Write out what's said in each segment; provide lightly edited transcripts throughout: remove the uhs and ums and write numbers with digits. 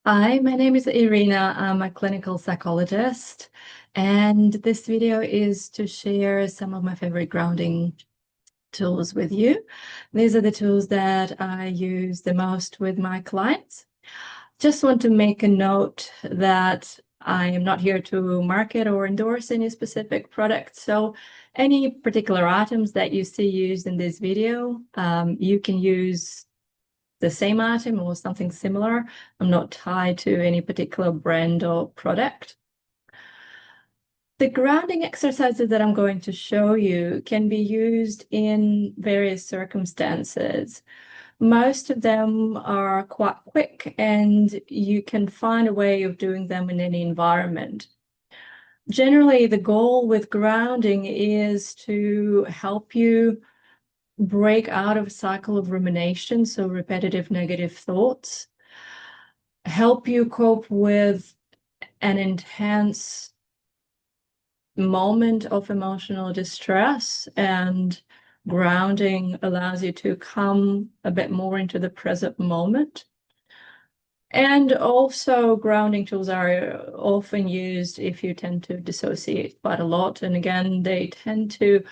Hi, my name is Irina. I'm a clinical psychologist, and this video is to share some of my favorite grounding tools with you. These are the tools that I use the most with my clients. Just want to make a note that I am not here to market or endorse any specific product. So any particular items that you see used in this video, you can use the same item or something similar. I'm not tied to any particular brand or product. The grounding exercises that I'm going to show you can be used in various circumstances. Most of them are quite quick and you can find a way of doing them in any environment. Generally, the goal with grounding is to help you break out of a cycle of rumination, so repetitive negative thoughts, help you cope with an intense moment of emotional distress, and grounding allows you to come a bit more into the present moment. And also, grounding tools are often used if you tend to dissociate quite a lot. And again, they tend to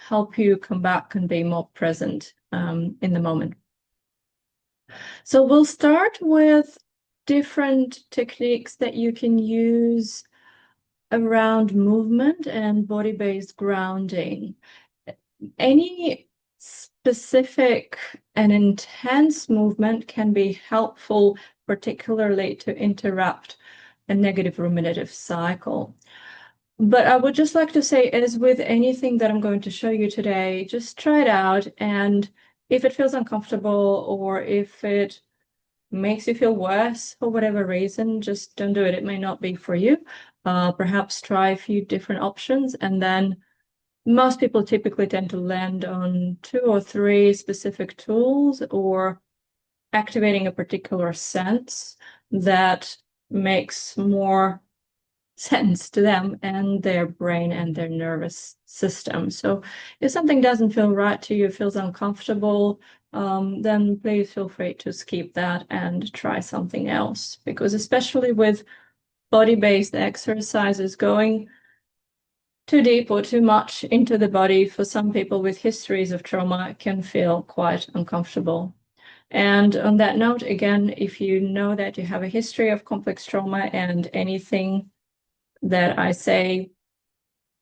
help you come back and be more present in the moment. So we'll start with different techniques that you can use around movement and body-based grounding. Any specific and intense movement can be helpful, particularly to interrupt a negative ruminative cycle. But I would just like to say, as with anything that I'm going to show you today, just try it out. And if it feels uncomfortable or if it makes you feel worse for whatever reason, just don't do it. It may not be for you. Perhaps try a few different options, and then most people typically tend to land on 2 or 3 specific tools or activating a particular sense that makes more sense to them and their brain and their nervous system. So if something doesn't feel right to you, feels uncomfortable, then please feel free to skip that and try something else. Because especially with body-based exercises, going too deep or too much into the body for some people with histories of trauma can feel quite uncomfortable. And on that note, again, if you know that you have a history of complex trauma and anything that I say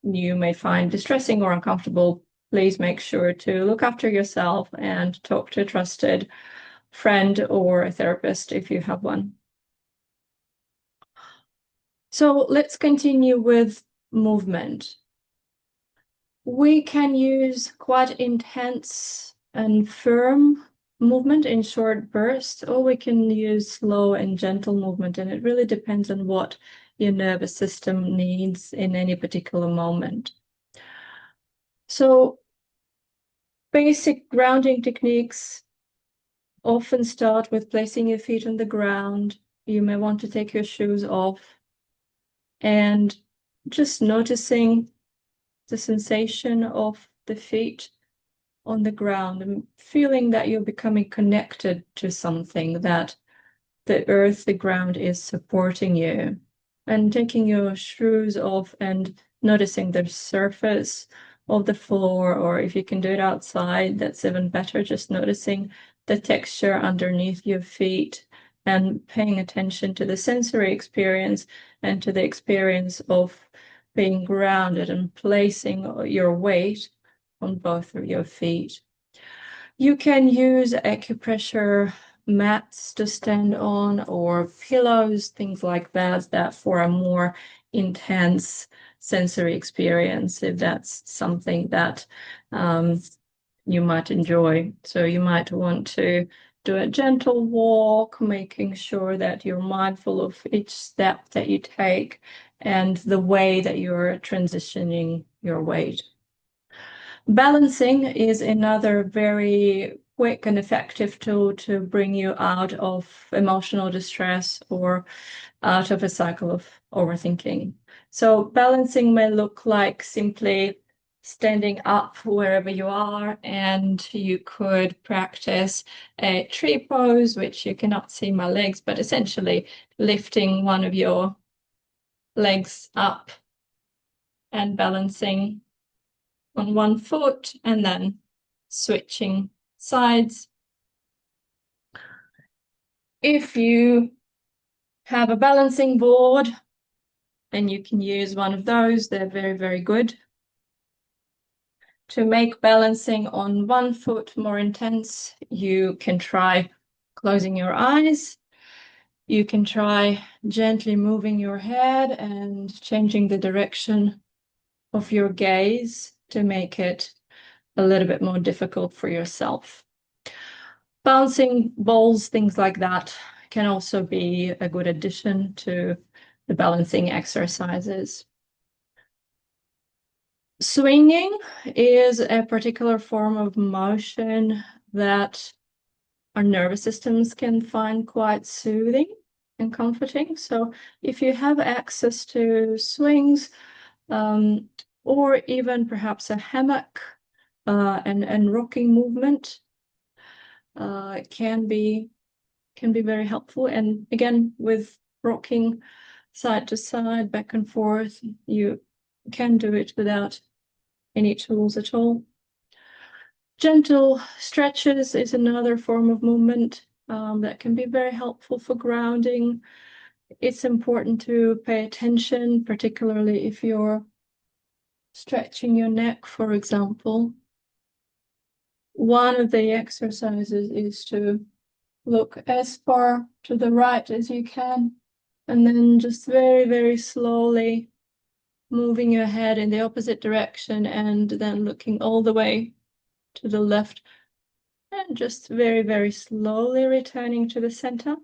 you may find distressing or uncomfortable, please make sure to look after yourself and talk to a trusted friend or a therapist if you have one. So let's continue with movement. We can use quite intense and firm movement in short bursts, or we can use slow and gentle movement, and it really depends on what your nervous system needs in any particular moment. So basic grounding techniques often start with placing your feet on the ground. You may want to take your shoes off and just noticing the sensation of the feet on the ground and feeling that you're becoming connected to something, that the earth, the ground is supporting you. And taking your shoes off and noticing the surface of the floor, or if you can do it outside, that's even better, just noticing the texture underneath your feet and paying attention to the sensory experience and to the experience of being grounded and placing your weight on both of your feet. You can use acupressure mats to stand on or pillows, things like that for a more intense sensory experience, if that's something that you might enjoy. So you might want to do a gentle walk, making sure that you're mindful of each step that you take and the way that you're transitioning your weight. Balancing is another very quick and effective tool to bring you out of emotional distress or out of a cycle of overthinking. So balancing may look like simply standing up wherever you are, and you could practice a tree pose, which you cannot see my legs, but essentially lifting one of your legs up and balancing on one foot and then switching sides. If you have a balancing board, and you can use one of those, they're very, very good. To make balancing on one foot more intense, you can try closing your eyes. You can try gently moving your head and changing the direction of your gaze to make it a little bit more difficult for yourself. Bouncing balls, things like that, can also be a good addition to the balancing exercises. Swinging is a particular form of motion that our nervous systems can find quite soothing and comforting. So if you have access to swings, or even perhaps a hammock, and rocking movement, can be very helpful. And again, with rocking side to side, back and forth, you can do it without any tools at all. Gentle stretches is another form of movement that can be very helpful for grounding. It's important to pay attention, particularly if you're stretching your neck, for example. One of the exercises is to look as far to the right as you can, and then just very, very slowly moving your head in the opposite direction, and then looking all the way to the left, and just very, very slowly returning to the center,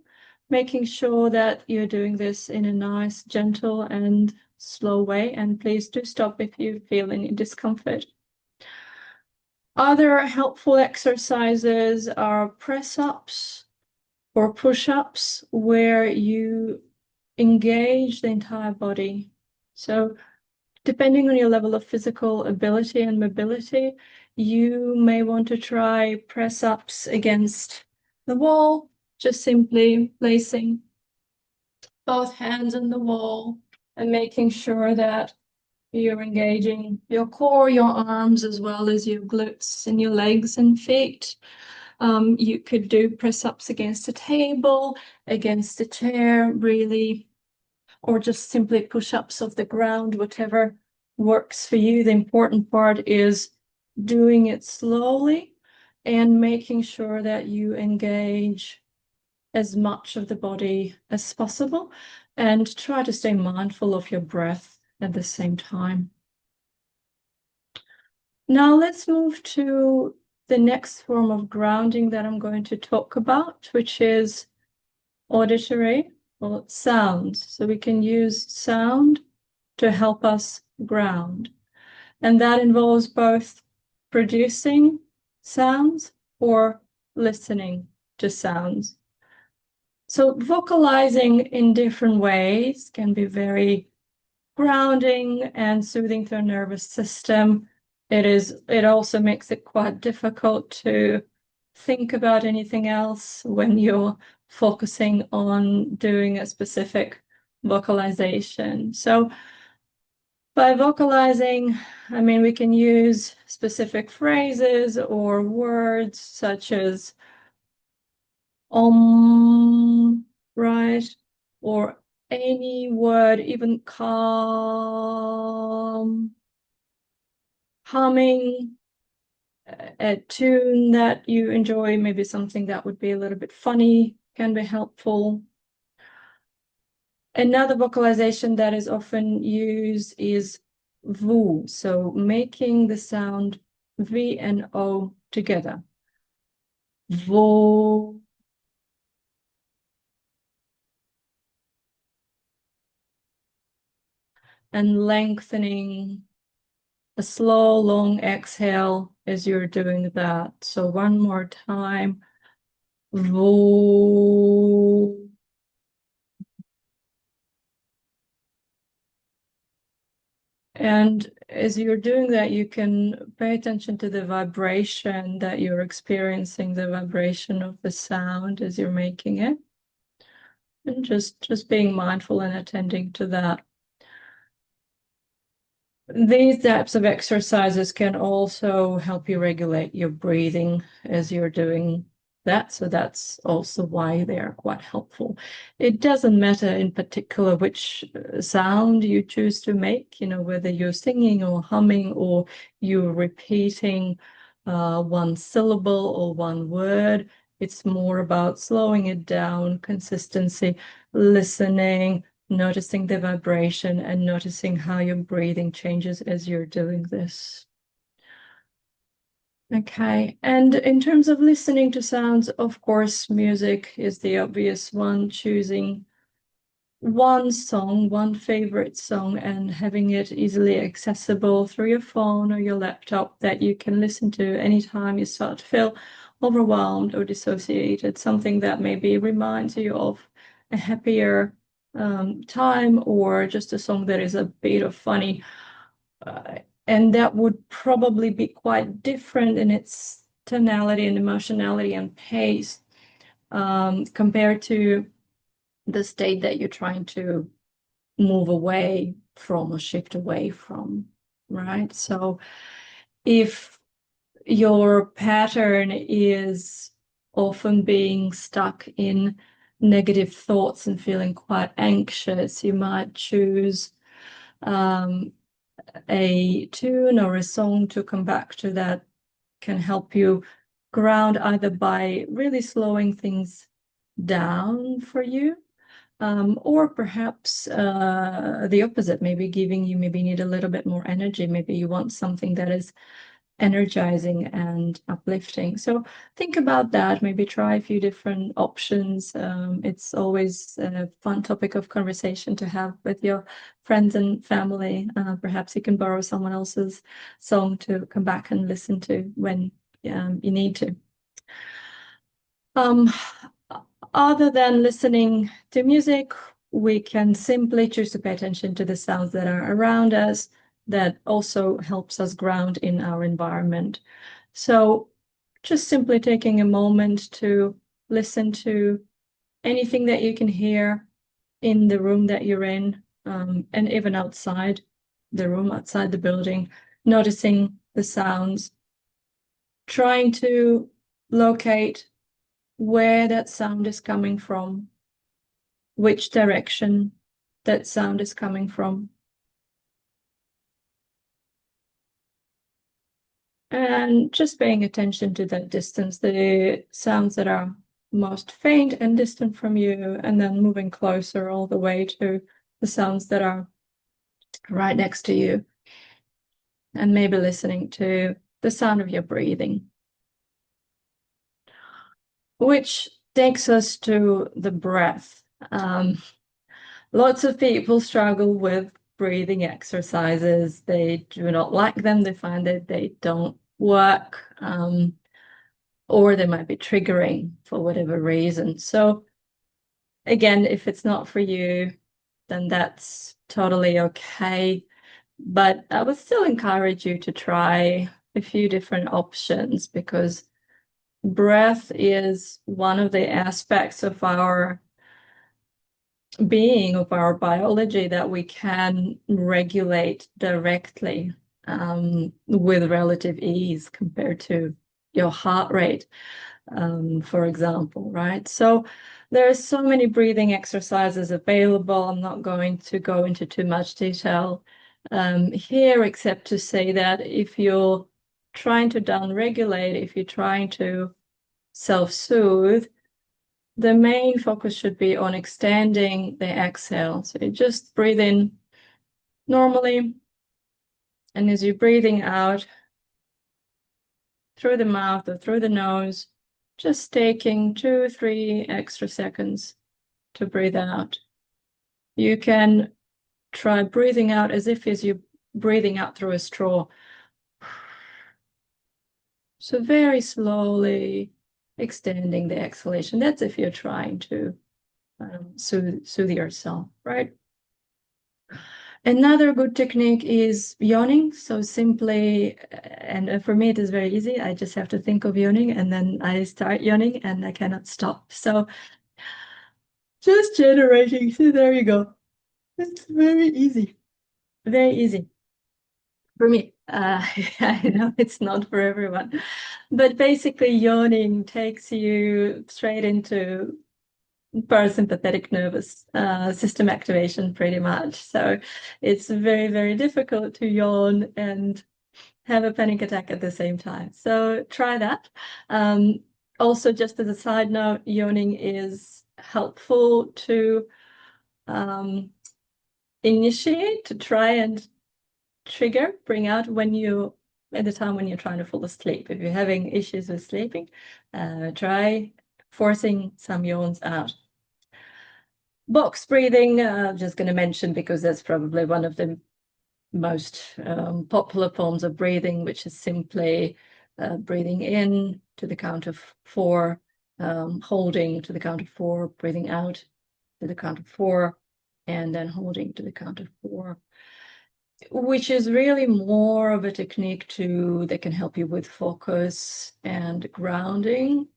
making sure that you're doing this in a nice, gentle, and slow way. And please do stop if you feel any discomfort. Other helpful exercises are press-ups or push-ups, where you engage the entire body. So depending on your level of physical ability and mobility, you may want to try press-ups against the wall, just simply placing both hands on the wall and making sure that you're engaging your core, your arms, as well as your glutes and your legs and feet. You could do press-ups against a table, against a chair, really, or just simply push-ups off the ground, whatever works for you. The important part is doing it slowly and making sure that you engage as much of the body as possible, and try to stay mindful of your breath at the same time. Now let's move to the next form of grounding that I'm going to talk about, which is auditory, or sounds. So we can use sound to help us ground. And that involves both producing sounds or listening to sounds. So vocalizing in different ways can be very grounding and soothing to our nervous system. It also makes it quite difficult to think about anything else when you're focusing on doing a specific vocalization. So by vocalizing, I mean, we can use specific phrases or words such as right? Or any word, even calm, humming, a tune that you enjoy, maybe something that would be a little bit funny, can be helpful. Another vocalization that is often used is VU, so making the sound V and O together. Vo. And lengthening a slow, long exhale as you're doing that. So one more time. Vo. And as you're doing that, you can pay attention to the vibration that you're experiencing, the vibration of the sound as you're making it. And just being mindful and attending to that. These types of exercises can also help you regulate your breathing as you're doing that. So that's also why they're quite helpful. It doesn't matter in particular which sound you choose to make, whether you're singing or humming or you're repeating one syllable or one word. It's more about slowing it down, consistency, listening, noticing the vibration and noticing how your breathing changes as you're doing this. Okay, and in terms of listening to sounds, of course, music is the obvious one, choosing one song, one favorite song, and having it easily accessible through your phone or your laptop that you can listen to anytime you start to feel overwhelmed or dissociated, something that maybe reminds you of a happier time or just a song that is a bit of funny. And that would probably be quite different in its tonality and emotionality and pace compared to the state that you're trying to move away from or shift away from, right? So if your pattern is often being stuck in negative thoughts and feeling quite anxious, you might choose a tune or a song to come back to that can help you ground either by really slowing things down for you, or perhaps the opposite, maybe maybe need a little bit more energy. Maybe you want something that is energizing and uplifting. So think about that, maybe try a few different options. It's always a fun topic of conversation to have with your friends and family. Perhaps you can borrow someone else's song to come back and listen to when you need to. Other than listening to music, we can simply choose to pay attention to the sounds that are around us. That also helps us ground in our environment. So just simply taking a moment to listen to anything that you can hear in the room that you're in, and even outside the room, outside the building, noticing the sounds, trying to locate where that sound is coming from, which direction that sound is coming from. And just paying attention to that distance, the sounds that are most faint and distant from you, and then moving closer all the way to the sounds that are right next to you. And maybe listening to the sound of your breathing. Which takes us to the breath. Lots of people struggle with breathing exercises. They do not like them. They find that they don't work, or they might be triggering for whatever reason. So again, if it's not for you, then that's totally okay. But I would still encourage you to try a few different options, because breath is one of the aspects of our being, of our biology, that we can regulate directly with relative ease compared to your heart rate, for example, right? So there are so many breathing exercises available. I'm not going to go into too much detail here, except to say that if you're trying to down-regulate, if you're trying to self-soothe, the main focus should be on extending the exhale. So you just breathe in normally, and as you're breathing out through the mouth or through the nose, just taking 2-3 extra seconds to breathe out. You can try breathing out as if you're breathing out through a straw. So very slowly extending the exhalation. That's if you're trying to soothe yourself, right? Another good technique is yawning. So simply, and for me, it is very easy. I just have to think of yawning and then I start yawning and I cannot stop. So just generating. So there you go. It's very easy. Very easy for me. I know it's not for everyone, but basically yawning takes you straight into parasympathetic nervous system activation pretty much. So it's very, very difficult to yawn and have a panic attack at the same time. So try that. Also, just as a side note, yawning is helpful to initiate, to try and trigger, bring out when you at the time when you're trying to fall asleep. If you're having issues with sleeping, try forcing some yawns out. Box breathing, I'm just going to mention because that's probably one of the most popular forms of breathing, which is simply breathing in to the count of 4, holding to the count of 4, breathing out to the count of 4, and then holding to the count of 4, which is really more of a technique that can help you with focus and grounding.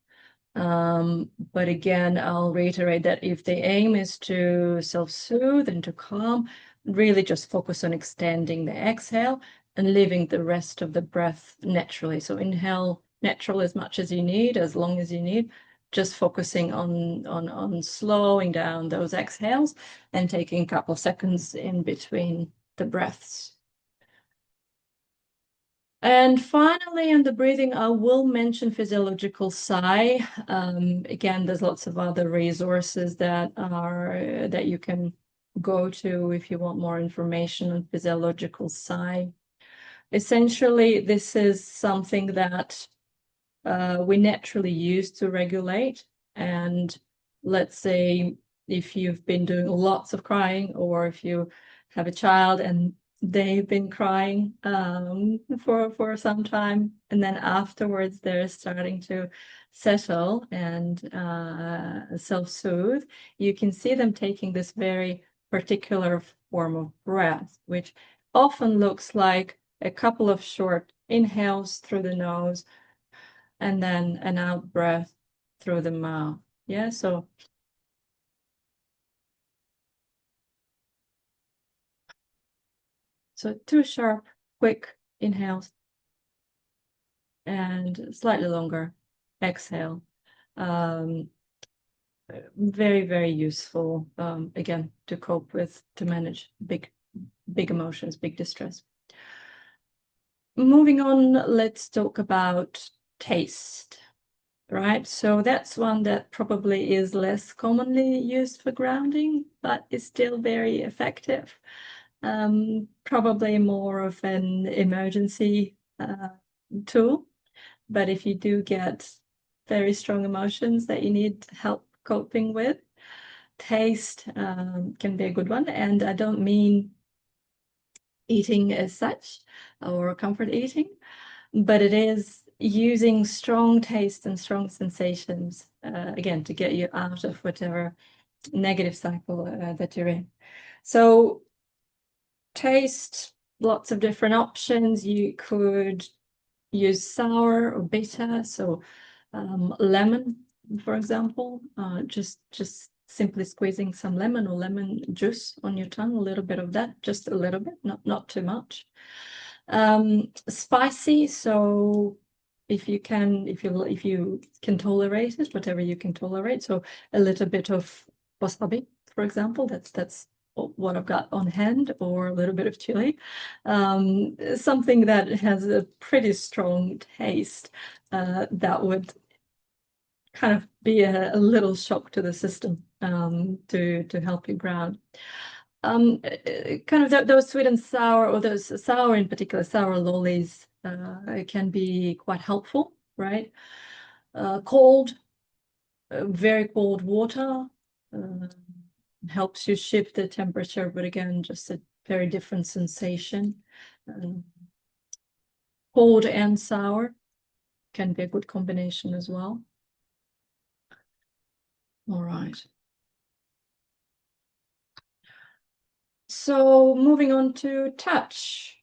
But again, I'll reiterate that if the aim is to self-soothe and to calm, really just focus on extending the exhale and leaving the rest of the breath naturally. So inhale natural as much as you need, as long as you need, just focusing on slowing down those exhales and taking a couple of seconds in between the breaths. And finally, in the breathing, I will mention physiological sigh. Again, there's lots of other resources that you can go to if you want more information on physiological sigh. Essentially, this is something that we naturally use to regulate. And let's say if you've been doing lots of crying, or if you have a child and they've been crying for some time, and then afterwards they're starting to settle and self-soothe, you can see them taking this very particular form of breath, which often looks like a couple of short inhales through the nose and then an out breath through the mouth. Yeah, so two sharp, quick inhales and slightly longer exhale. Very, very useful, again, to manage big emotions, big distress. Moving on, let's talk about taste, right? So that's one that probably is less commonly used for grounding, but is still very effective. Probably more of an emergency tool, but if you do get very strong emotions that you need help coping with, taste can be a good one. And I don't mean eating as such or comfort eating, but it is using strong taste and strong sensations, again, to get you out of whatever negative cycle that you're in. So taste, lots of different options. You could use sour or bitter, so lemon, for example, just simply squeezing some lemon or lemon juice on your tongue, a little bit of that, just a little bit, not too much. Spicy, so if you can tolerate it, whatever you can tolerate, so a little bit of wasabi, for example, that's what I've got on hand, or a little bit of chili, something that has a pretty strong taste, that would kind of be a little shock to the system, to help you ground. Kind of those sweet and sour, or those sour in particular, sour lollies, can be quite helpful, right? Cold, very cold water helps you shift the temperature, but again, just a very different sensation. Cold and sour can be a good combination as well. All right. So moving on to touch.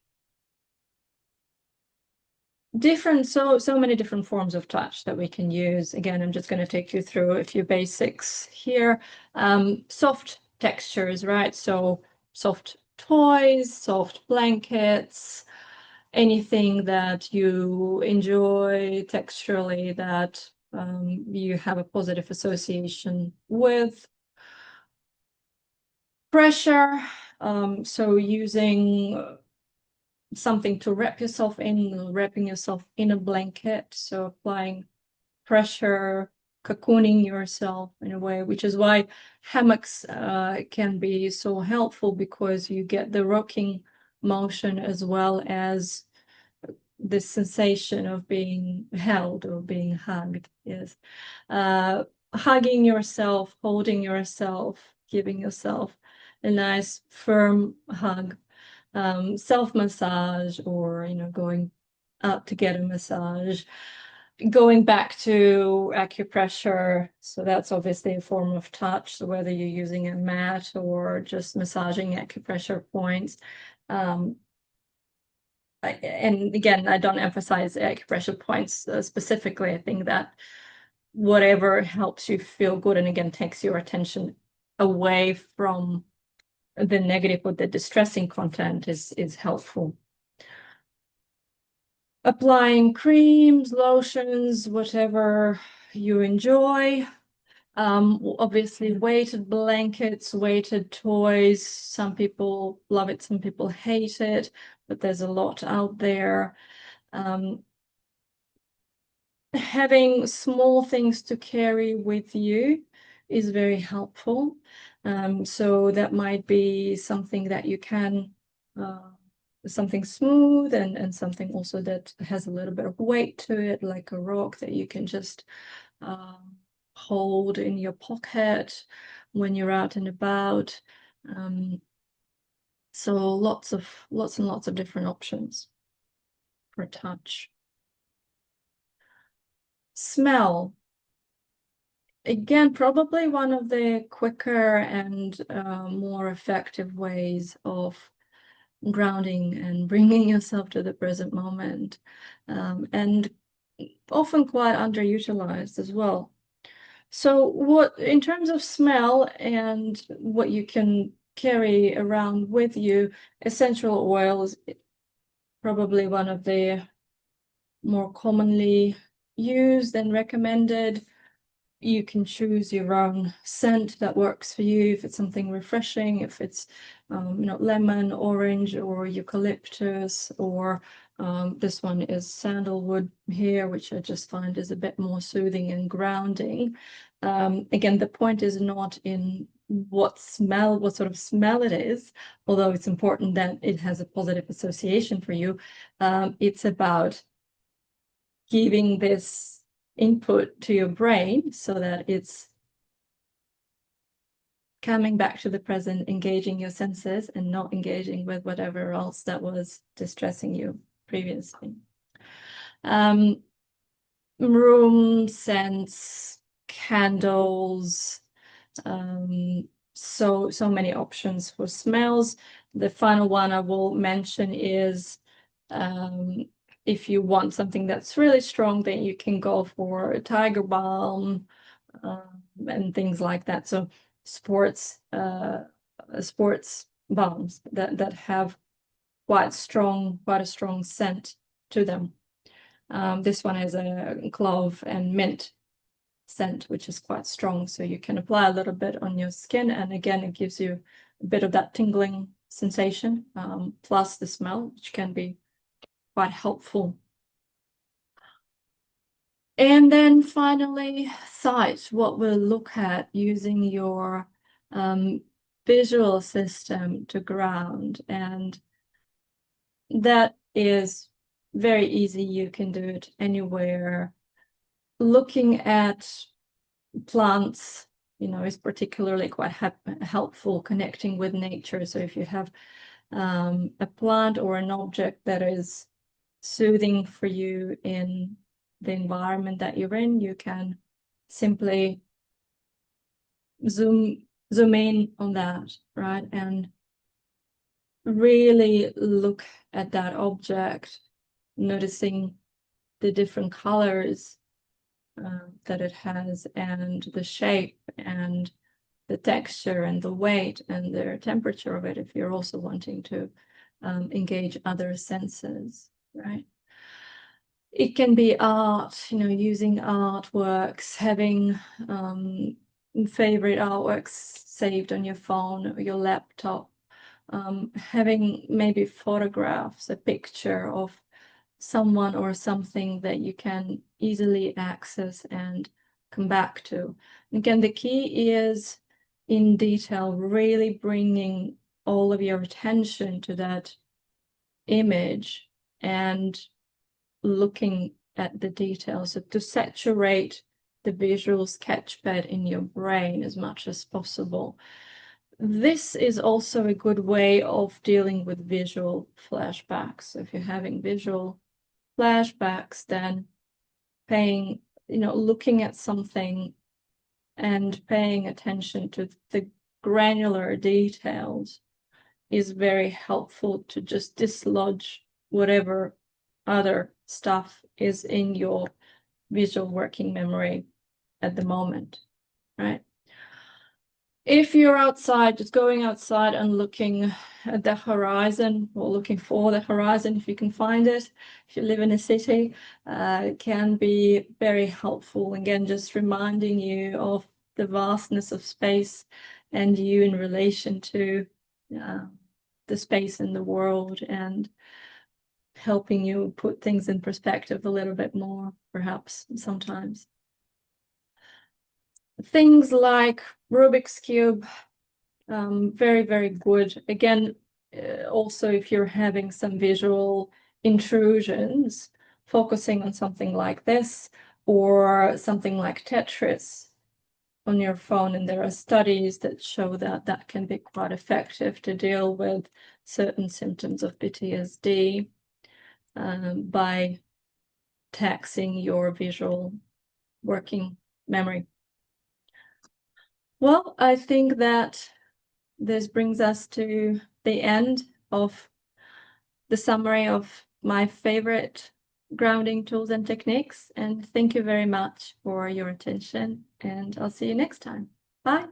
So many different forms of touch that we can use. Again, I'm just going to take you through a few basics here. Soft textures, right? So soft toys, soft blankets, anything that you enjoy texturally that you have a positive association with. Pressure, so using something to wrap yourself in, wrapping yourself in a blanket, so applying pressure, cocooning yourself in a way, which is why hammocks can be so helpful, because you get the rocking motion as well as this sensation of being held or being hugged. Yes. Hugging yourself, holding yourself, giving yourself a nice firm hug. Self-massage, or going out to get a massage. Going back to acupressure, so that's obviously a form of touch, so whether you're using a mat or just massaging acupressure points. And again, I don't emphasize acupressure points specifically. I think that whatever helps you feel good, and again takes your attention away from the negative or the distressing content, is helpful. Applying creams, lotions, whatever you enjoy. Obviously, weighted blankets, weighted toys. Some people love it, some people hate it, but there's a lot out there. Having small things to carry with you is very helpful. So that might be something that you can, something smooth and something also that has a little bit of weight to it, like a rock that you can just hold in your pocket when you're out and about. So lots and lots of different options for touch. Smell. Again, probably one of the quicker and more effective ways of grounding and bringing yourself to the present moment, and often quite underutilized as well. So what, in terms of smell and what you can carry around with you, essential oils, probably one of the more commonly used and recommended. You can choose your own scent that works for you, if it's something refreshing, if it's lemon, orange, or eucalyptus, or this one is sandalwood here, which I just find is a bit more soothing and grounding. Again, the point is not in what sort of smell it is, although it's important that it has a positive association for you. It's about giving this input to your brain so that it's coming back to the present, engaging your senses and not engaging with whatever else that was distressing you previously. Room scents, candles, so many options for smells. The final one I will mention is if you want something that's really strong, then you can go for a tiger balm and things like that. So sports balms that have quite a strong scent to them. This one has a clove and mint scent, which is quite strong. So you can apply a little bit on your skin, and again, it gives you a bit of that tingling sensation, plus the smell, which can be quite helpful. And then finally, sight, what we'll look at using your visual system to ground. And that is very easy. You can do it anywhere. Looking at plants, is particularly quite helpful, connecting with nature. So if you have a plant or an object that is soothing for you in the environment that you're in, you can simply zoom in on that, right? And really look at that object, noticing the different colors that it has, and the shape, and the texture, and the weight, and the temperature of it, if you're also wanting to engage other senses, right? It can be art, using artworks, having favorite artworks saved on your phone or your laptop, having maybe photographs, a picture of someone or something that you can easily access and come back to. Again, the key is in detail, really bringing all of your attention to that image and looking at the details, so to saturate the visual sketchpad in your brain as much as possible. This is also a good way of dealing with visual flashbacks. So if you're having visual flashbacks, then looking at something and paying attention to the granular details is very helpful to just dislodge whatever other stuff is in your visual working memory at the moment, right? If you're outside, just going outside and looking at the horizon, or looking for the horizon, if you can find it, if you live in a city, it can be very helpful. Again, just reminding you of the vastness of space and you in relation to the space in the world, and helping you put things in perspective a little bit more, perhaps, sometimes. Things like Rubik's Cube, very, very good. Again, also if you're having some visual intrusions, focusing on something like this or something like Tetris on your phone, and there are studies that show that that can be quite effective to deal with certain symptoms of PTSD by taxing your visual working memory. Well, I think that this brings us to the end of the summary of my favorite grounding tools and techniques. And thank you very much for your attention, and I'll see you next time. Bye.